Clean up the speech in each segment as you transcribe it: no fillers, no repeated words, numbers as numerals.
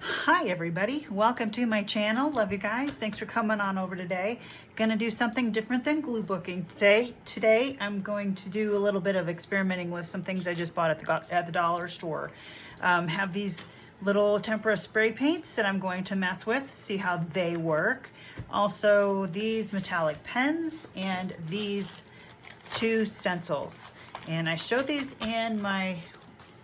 Hi everybody, welcome to my channel. Love you guys. Thanks for coming on over today. Gonna do something different than glue booking today. Today I'm going to do a little bit of experimenting with some things I just bought at the dollar store. Have these little tempera spray paints that I'm going to mess with, see how they work. Also these metallic pens and these two stencils. And I showed these in my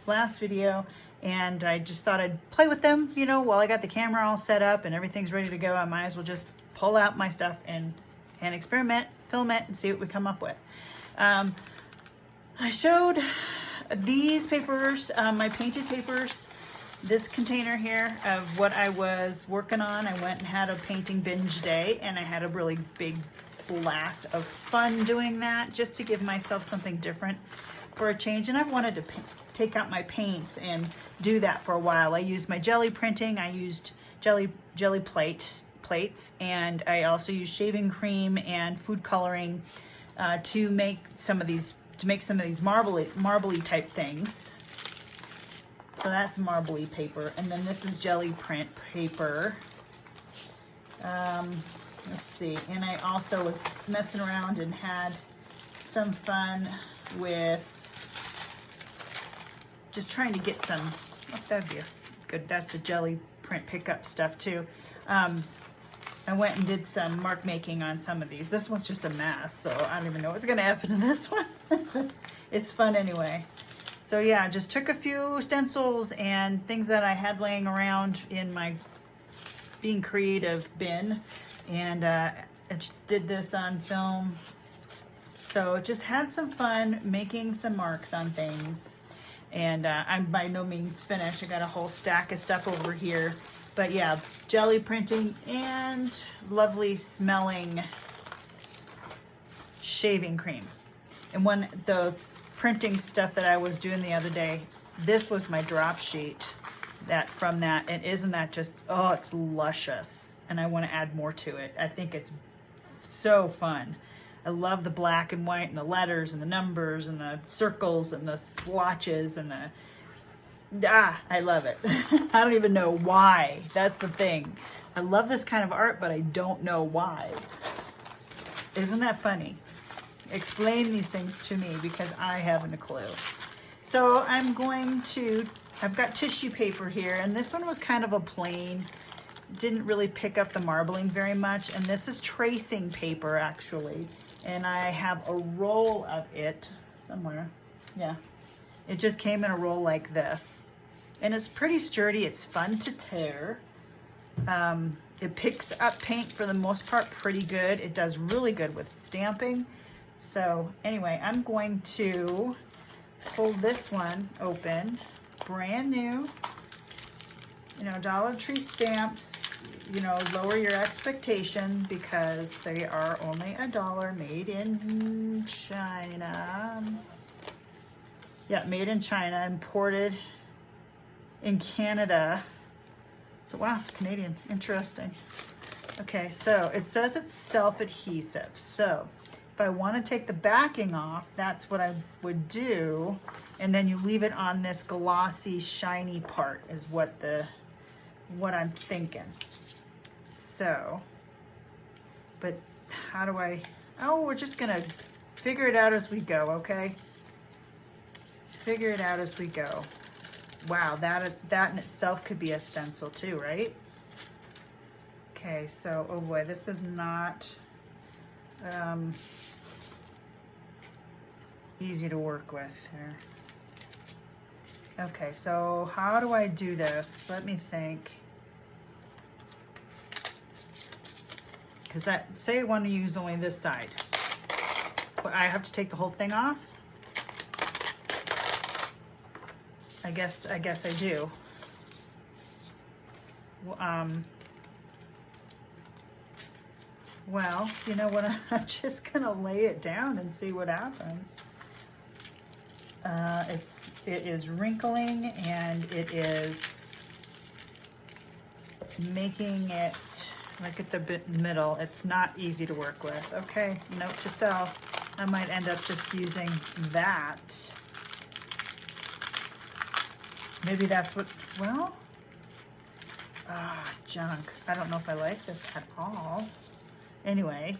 last video, and I just thought I'd play with them, you know, while I got the camera all set up and everything's ready to go. I might as well just pull out my stuff and experiment, film it, and see what we come up with. I showed these papers, my painted papers, this container here of what I was working on. I went and had a painting binge day, and I had a really big blast of fun doing that, just to give myself something different for a change. And I've wanted to take out my paints and do that for a while. I used my jelly printing, I used jelly plates, and I also used shaving cream and food coloring to make some of these marbly type things. So that's marbly paper, and then this is jelly print paper. Let's see, and I also was messing around and had some fun with just trying to get some, that'd be good, that's a jelly print pickup stuff too. I went and did some mark making on some of these. This one's just a mess, so I don't even know what's gonna happen to this one. It's fun anyway. So yeah, just took a few stencils and things that I had laying around in my being creative bin, and I did this on film. So just had some fun making some marks on things. And I'm by no means finished. I got a whole stack of stuff over here. But yeah, jelly printing and lovely smelling shaving cream. And when the printing stuff that I was doing the other day, this was my drop sheet from that. And isn't that just, oh, it's luscious. And I want to add more to it. I think it's so fun. I love the black and white and the letters and the numbers and the circles and the splotches and I love it. I don't even know why. That's the thing. I love this kind of art, but I don't know why. Isn't that funny? Explain these things to me, because I haven't a clue. So I've got tissue paper here, and this one was kind of a plain, didn't really pick up the marbling very much. And this is tracing paper actually. And I have a roll of it somewhere. Yeah, it just came in a roll like this. And it's pretty sturdy, it's fun to tear. It picks up paint for the most part pretty good. It does really good with stamping. So anyway, I'm going to pull this one open, brand new. You know, Dollar Tree stamps, you know, lower your expectation because they are only $1, made in China. Yeah, made in China, imported in Canada. So wow, it's Canadian, interesting. Okay, so it says it's self-adhesive. So if I want to take the backing off, that's what I would do. And then you leave it on this glossy, shiny part is what I'm thinking. So, but how do we're just gonna figure it out as we go, okay? Figure it out as we go. Wow, that in itself could be a stencil too, right? Okay, so, oh boy, this is not easy to work with here. Okay, so how do I do this? Let me think. Because say I want to use only this side, but I have to take the whole thing off. I guess I do. Well, you know what? I'm just gonna lay it down and see what happens. It is wrinkling, and it is making it. Look at the middle. It's not easy to work with. Okay, note to self. I might end up just using that. Maybe that's what, well, Ah, junk. I don't know if I like this at all. Anyway.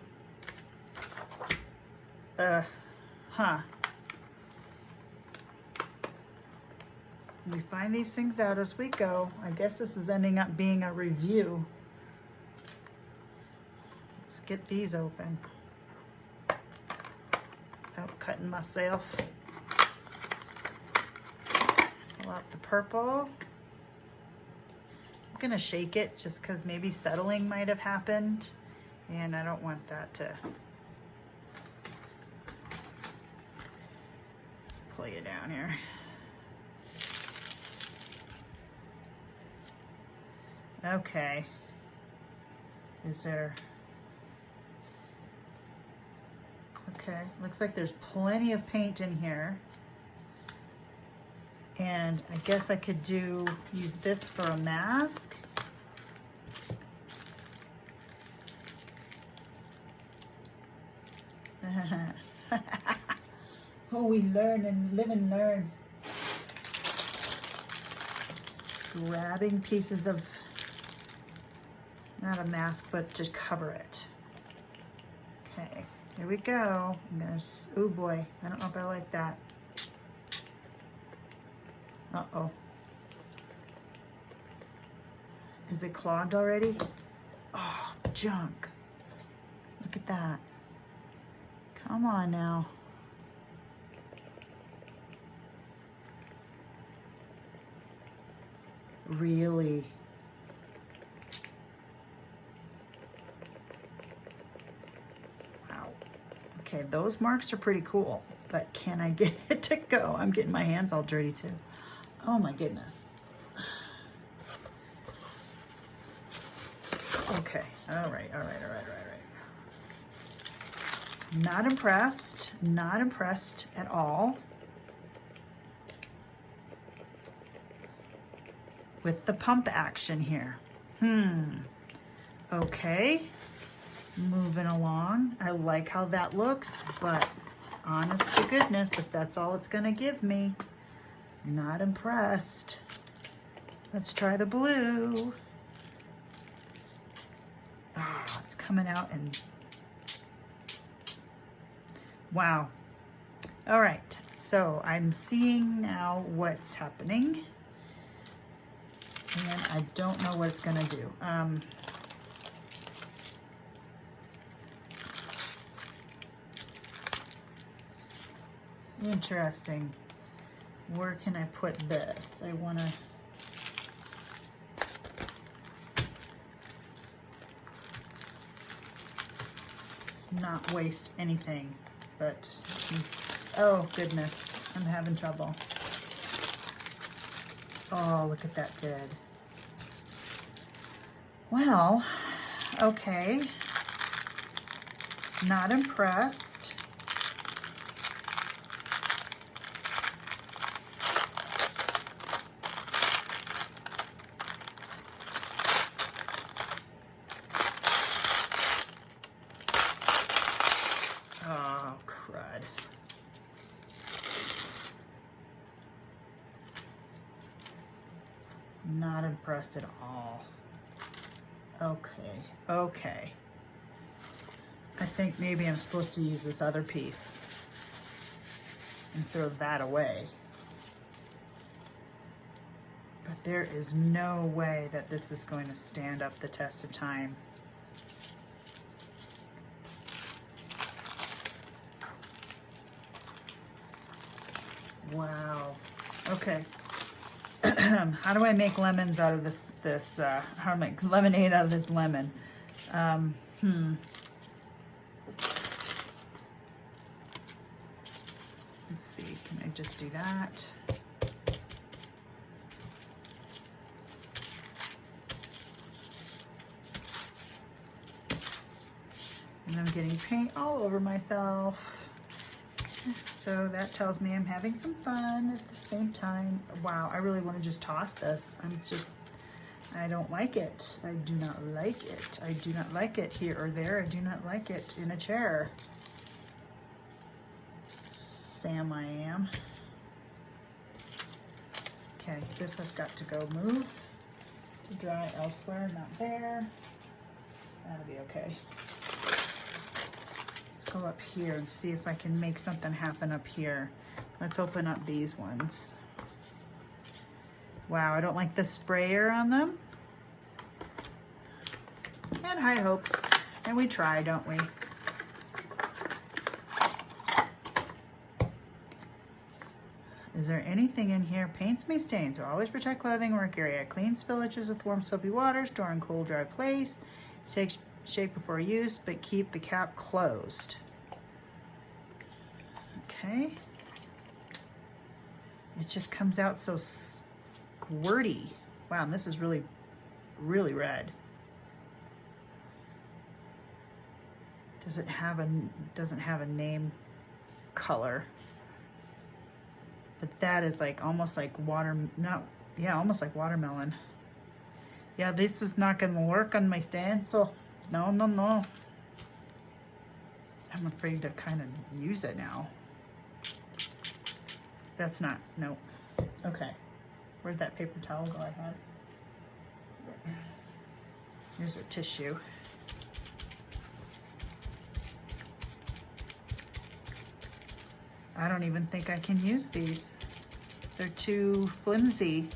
We find these things out as we go. I guess this is ending up being a review. Let's get these open without cutting myself. Pull out the purple. I'm gonna shake it just because maybe settling might have happened, and I don't want that to pull you down here. Okay. Is there... Okay, looks like there's plenty of paint in here. And I guess I could use this for a mask. Oh, we learn and live and learn. Grabbing pieces of, not a mask, but to cover it. Okay, here we go. I'm gonna, oh boy, I don't know if I like that. Uh-oh. Is it clogged already? Oh, junk. Look at that. Come on now. Really? Wow. Okay, those marks are pretty cool, but can I get it to go? I'm getting my hands all dirty too. Oh my goodness. Okay, all right. Not impressed at all with the pump action here. Okay, moving along. I like how that looks, but honest to goodness, if that's all it's gonna give me, not impressed. Let's try the blue. Ah, it's coming out and wow. All right, so I'm seeing now what's happening, and I don't know what it's gonna do. Interesting. Where can I put this? I wanna, not waste anything, but oh goodness, I'm having trouble. Oh, look at that did. Well, okay, not impressed. Oh, crud. Not impressed at all. Okay. I think maybe I'm supposed to use this other piece and throw that away. But there is no way that this is going to stand up the test of time. Wow. Okay. How do I make lemons out of this? How do I make lemonade out of this lemon? Let's see. Can I just do that? And I'm getting paint all over myself. So that tells me I'm having some fun at the same time. Wow, I really want to just toss this. I don't like it. I do not like it. I do not like it here or there. I do not like it in a chair. Sam, I am. Okay, this has got to go. Move. dry elsewhere, not there. That'll be okay. Let's go up here and see if I can make something happen up here. Let's open up these ones. Wow, I don't like the sprayer on them. And high hopes. And we try, don't we? Is there anything in here? Paints may stain, so always protect clothing, work area. Clean spillages with warm soapy water. Store in cool, dry place. Shake before use, but keep the cap closed. Okay. It just comes out so squirty. Wow, and this is really, really red. Doesn't have a name color. But that is like almost like almost like watermelon. Yeah, this is not gonna work on my stencil. No, no, no. I'm afraid to kind of use it now. That's not, no. Okay, where'd that paper towel go I had? Here's a tissue. I don't even think I can use these. They're too flimsy.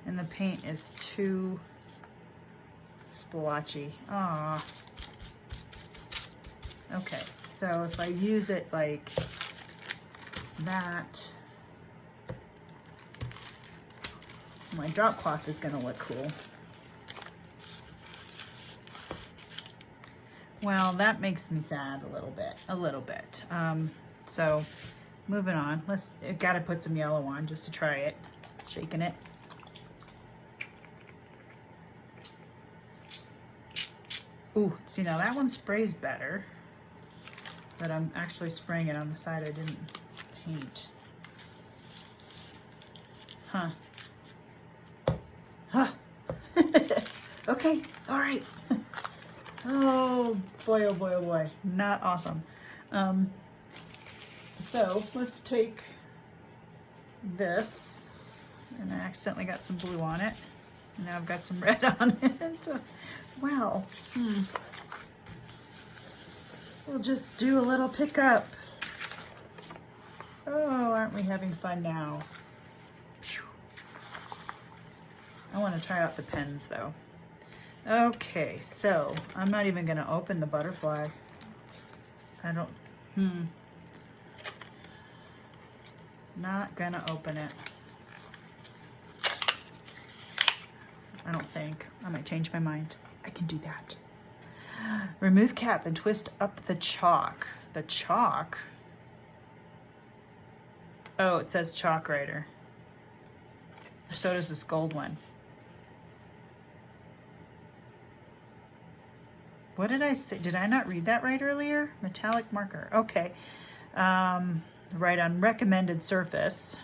And the paint is too splotchy. Ah. Okay, so if I use it like that, my drop cloth is gonna look cool. Well, that makes me sad a little bit. So moving on, gotta put some yellow on just to try it, shaking it. Ooh, see now that one sprays better, but I'm actually spraying it on the side I didn't paint. Huh. Huh. Okay, all right. Oh boy, oh boy, oh boy. Not awesome. So let's take this, and I accidentally got some blue on it. Now I've got some red on it. Wow. We'll just do a little pickup. Oh, aren't we having fun now? I want to try out the pens though. Okay, so I'm not even going to open the butterfly. I don't, Not going to open it. I don't think. I might change my mind. I can do that. Remove cap and twist up the chalk. The chalk? Oh, it says chalk writer. So does this gold one. What did I say? Did I not read that right earlier? Metallic marker. Okay. Right on recommended surface.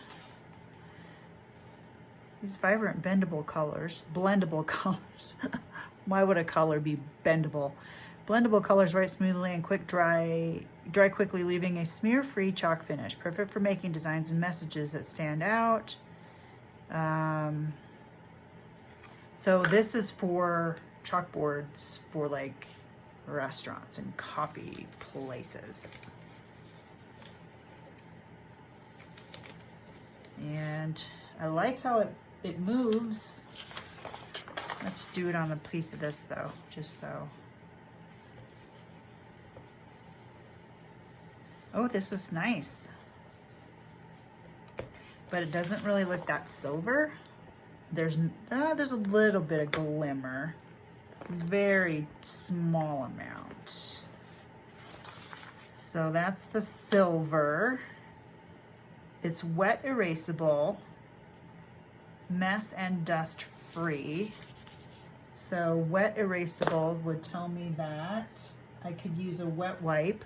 These vibrant blendable colors. Why would a color be bendable? Blendable colors write smoothly and dry quickly, leaving a smear-free chalk finish. Perfect for making designs and messages that stand out. So this is for chalkboards for like restaurants and coffee places. And I like how it moves. Let's do it on a piece of this though, just so. Oh, this is nice. But it doesn't really look that silver. There's a little bit of glimmer. Very small amount. So that's the silver. It's wet erasable, mess and dust free. So wet erasable would tell me that I could use a wet wipe.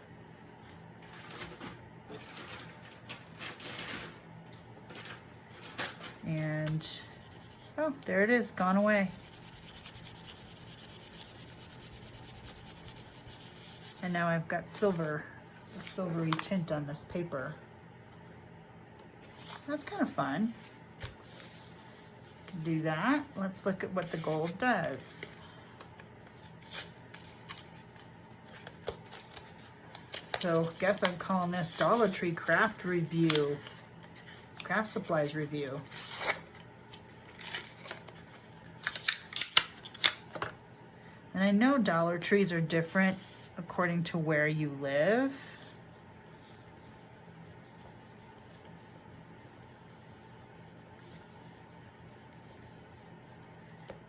And, oh, there it is, gone away. And now I've got silver, a silvery tint on this paper. That's kind of fun. do that. Let's look at what the gold does. So guess I'm calling this Dollar Tree craft review, craft supplies review. And I know Dollar Trees are different according to where you live.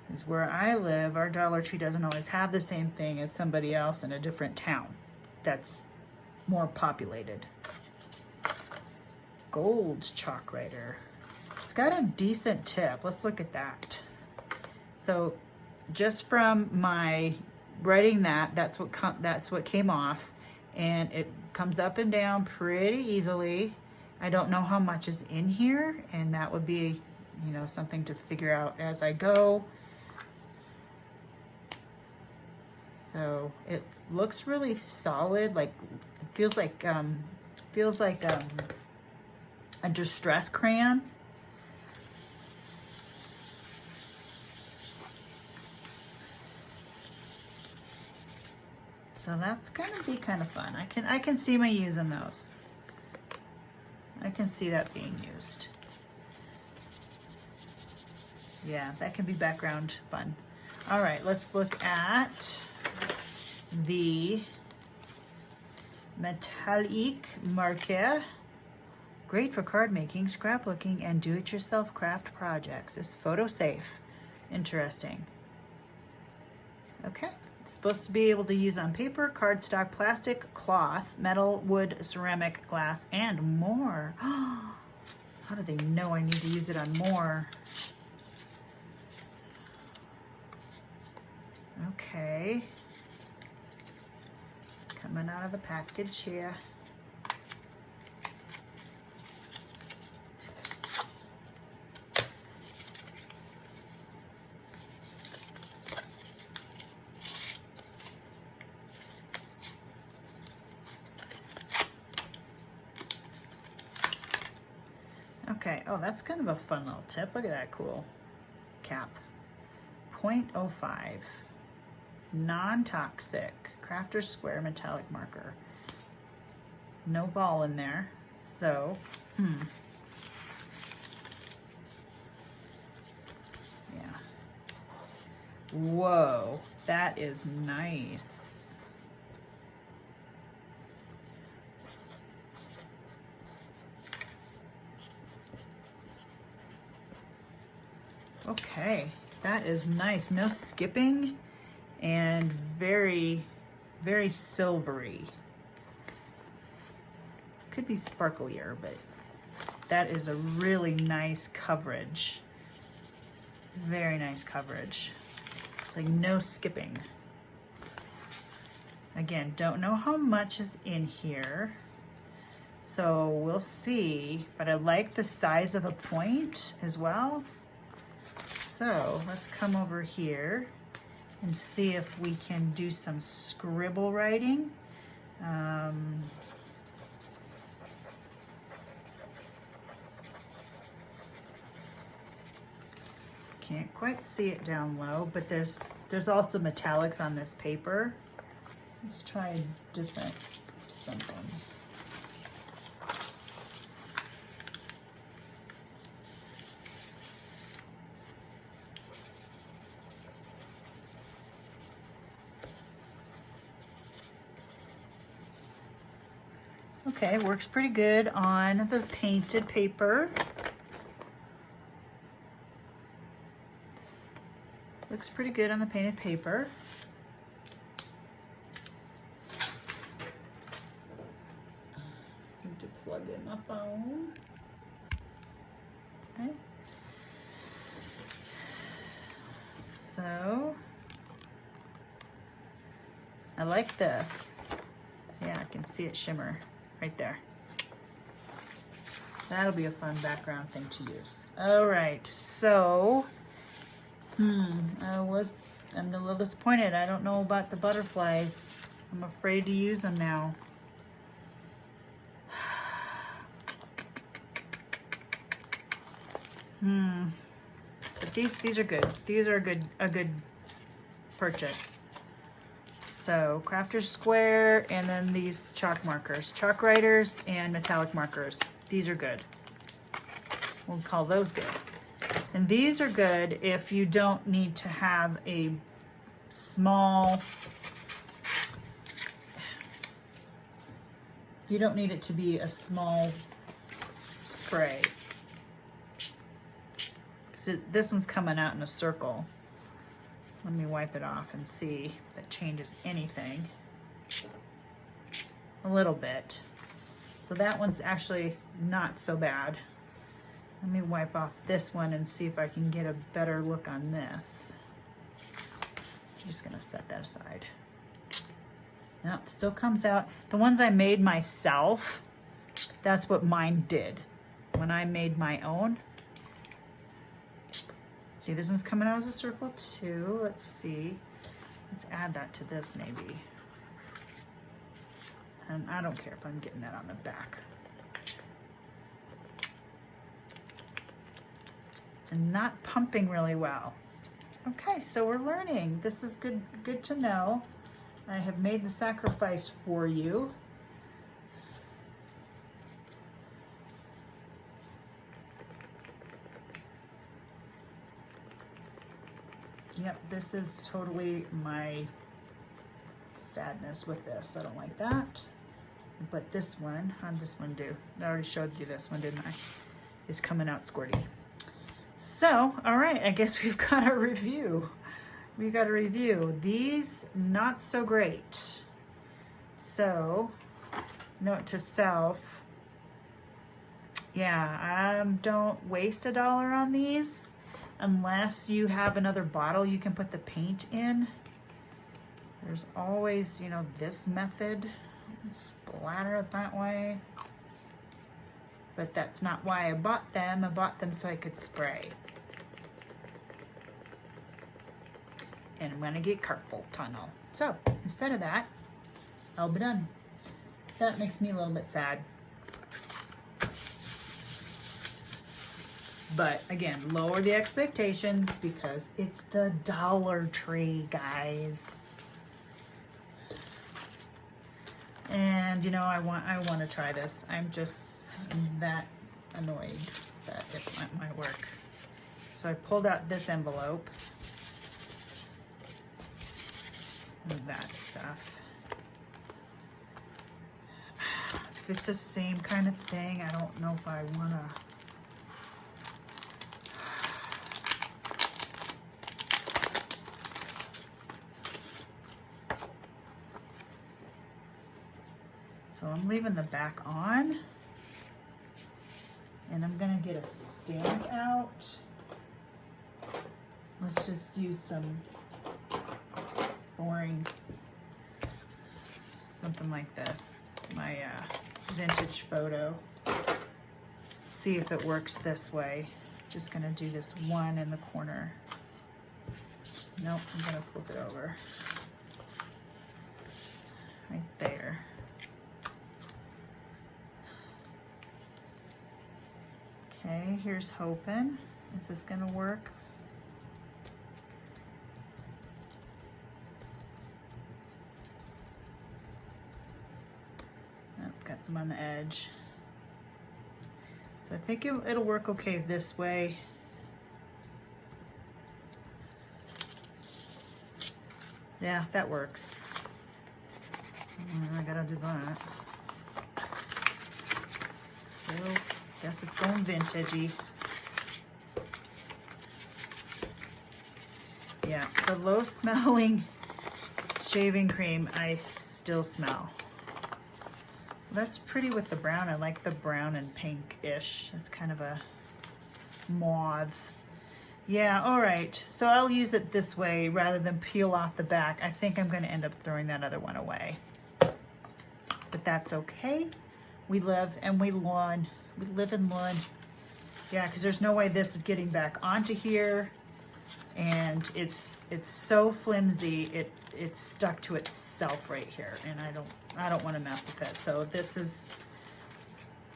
Because where I live, our Dollar Tree doesn't always have the same thing as somebody else in a different town that's more populated. Gold chalk writer. It's got a decent tip. Let's look at that. So just from my writing that's what came off, and it comes up and down pretty easily. I don't know how much is in here, and that would be, you know, something to figure out as I go. So it looks really solid, like it feels like a distress crayon. So that's gonna be kind of fun. I can see me using those. I can see that being used. Yeah, that can be background fun. All right, let's look at the metallic marker. Great for card making, scrapbooking, and do-it-yourself craft projects. It's photo safe. Interesting. Okay. It's supposed to be able to use on paper, cardstock, plastic, cloth, metal, wood, ceramic, glass, and more. How do they know I need to use it on more? Okay. Coming out of the package here. Okay, oh, that's kind of a fun little tip. Look at that cool cap. 0.05, non-toxic, Crafter's Square metallic marker. No ball in there, so, yeah. Whoa, that is nice. Okay, that is nice. No skipping and very, very silvery. Could be sparklier, but that is a really nice coverage. Very nice coverage. It's like no skipping. Again, don't know how much is in here, so we'll see, but I like the size of the point as well. So let's come over here and see if we can do some scribble writing. Can't quite see it down low, but there's also metallics on this paper. Let's try a different something. Okay, works pretty good on the painted paper. Looks pretty good on the painted paper. Need to plug in my phone. Okay. So, I like this. Yeah, I can see it shimmer right there. That'll be a fun background thing to use. All right, so, I'm a little disappointed. I don't know about the butterflies. I'm afraid to use them now. The These are good. These are a good purchase. So Crafter's Square, and then these chalk markers, chalk writers and metallic markers. These are good. We'll call those good. And these are good if you don't need to have a small, you don't need it to be a small spray. Because this one's coming out in a circle. Let me wipe it off and see if that changes anything. A little bit. So that one's actually not so bad. Let me wipe off this one and see if I can get a better look on this. I'm just gonna set that aside. No, it still comes out. The ones I made myself, that's what mine did. When I made my own. See, this one's coming out as a circle too. Let's see. Let's add that to this maybe. And I don't care if I'm getting that on the back. And not pumping really well. Okay, so we're learning. This is good to know. I have made the sacrifice for you. Yep, this is totally my sadness with this. I don't like that. But this one, how did this one do? I already showed you this one, didn't I? It's coming out squirty. So, all right, I guess we've got a review. We got a review. These, not so great. So, note to self, yeah, don't waste $1 on these unless you have another bottle you can put the paint in. There's always, you know, this method. Splatter it that way. But that's not why I bought them. I bought them so I could spray. And I'm gonna get carpal tunnel. So instead of that, I'll be done. That makes me a little bit sad. But again, lower the expectations because it's the Dollar Tree, guys. And you know, I want to try this. I'm just that annoyed that it might work. So I pulled out this envelope. That stuff. If it's the same kind of thing, I don't know if I want to. So I'm leaving the back on. And I'm going to get a stamp out. Let's just use some boring, something like this, my vintage photo. See if it works this way. Just gonna do this one in the corner. Nope, I'm gonna flip it over. Right there. Okay, here's hoping. Is this gonna work? Got some on the edge. So I think it'll work okay this way. Yeah, that works. I gotta do that. So, guess it's going vintagey. Yeah, the low smelling shaving cream I still smell. That's pretty with the brown. I like the brown and pink-ish. It's kind of a mauve. Yeah, all right. So I'll use it this way rather than peel off the back. I think I'm going to end up throwing that other one away. But that's okay. We live and we learn. We live and learn. Yeah, because there's no way this is getting back onto here. And it's so flimsy, it's stuck to itself right here, and I don't want to mess with it. So this is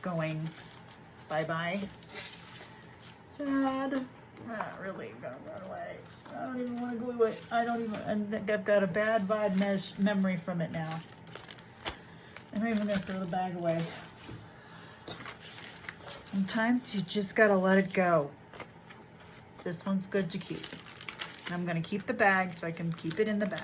going bye-bye. Sad. Really gonna run away. I don't even want to go away. I don't even, and I've got a bad vibe memory from it now. I'm even gonna throw the bag away. Sometimes you just gotta let it go. This one's good to keep. And I'm gonna keep the bag so I can keep it in the bag.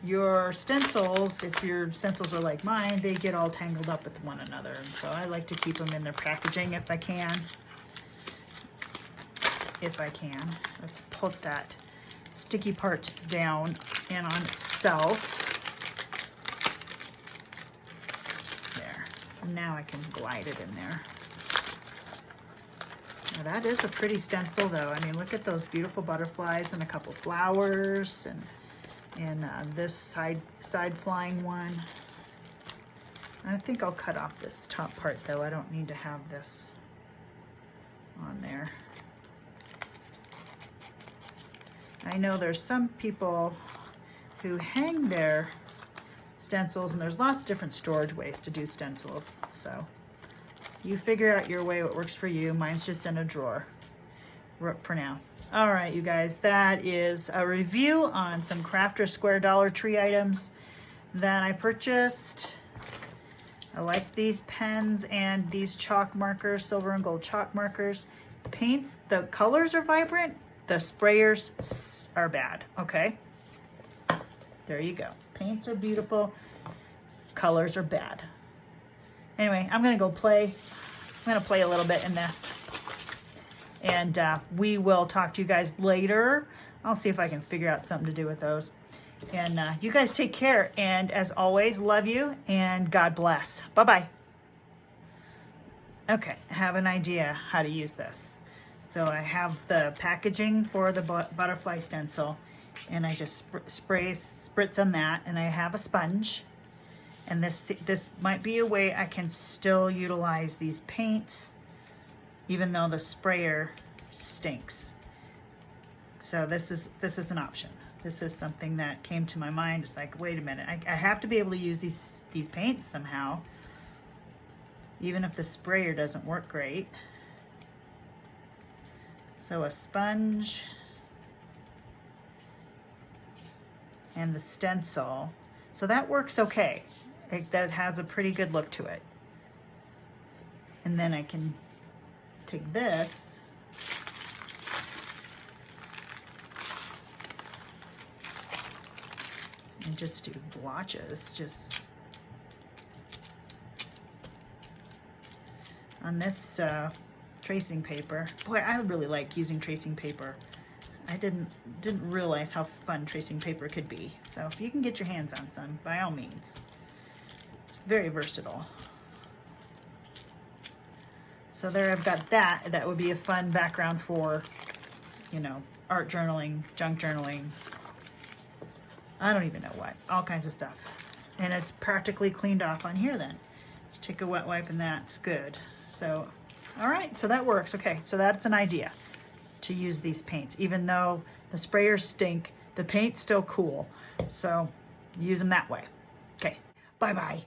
Your stencils, if your stencils are like mine, they get all tangled up with one another. And so I like to keep them in their packaging if I can. Let's put that sticky part down and on itself. There. Now I can glide it in there. Now that is a pretty stencil though. I mean, look at those beautiful butterflies and a couple flowers and this side flying one. I think I'll cut off this top part though. I don't need to have this on there. I know there's some people who hang their stencils, and there's lots of different storage ways to do stencils. So you figure out your way, what works for you. Mine's just in a drawer for now. All right, you guys, that is a review on some Crafter Square Dollar Tree items that I purchased. I like these pens and these chalk markers, silver and gold chalk markers. Paints, the colors are vibrant, the sprayers are bad, okay? There you go. Paints are beautiful, colors are bad. Anyway, I'm gonna go play. I'm gonna play a little bit in this. And we will talk to you guys later. I'll see if I can figure out something to do with those. And you guys take care. And as always, love you and God bless. Bye-bye. Okay, I have an idea how to use this. So I have the packaging for the butterfly stencil. And I just spritz on that. And I have a sponge. And this might be a way I can still utilize these paints even though the sprayer stinks. So this is an option. This is something that came to my mind. It's like, wait a minute, I have to be able to use these paints somehow, even if the sprayer doesn't work great. So a sponge and the stencil. So that works okay. That has a pretty good look to it. And then I can take this and just do blotches just on this tracing paper. Boy, I really like using tracing paper. I didn't realize how fun tracing paper could be. So if you can get your hands on some, by all means. It's very versatile. So there I've got that. That would be a fun background for, you know, art journaling, junk journaling. I don't even know what. All kinds of stuff. And it's practically cleaned off on here then. Take a wet wipe and that's good. So, all right, so that works. Okay, so that's an idea to use these paints. Even though the sprayers stink, the paint's still cool. So use them that way. Okay, bye-bye.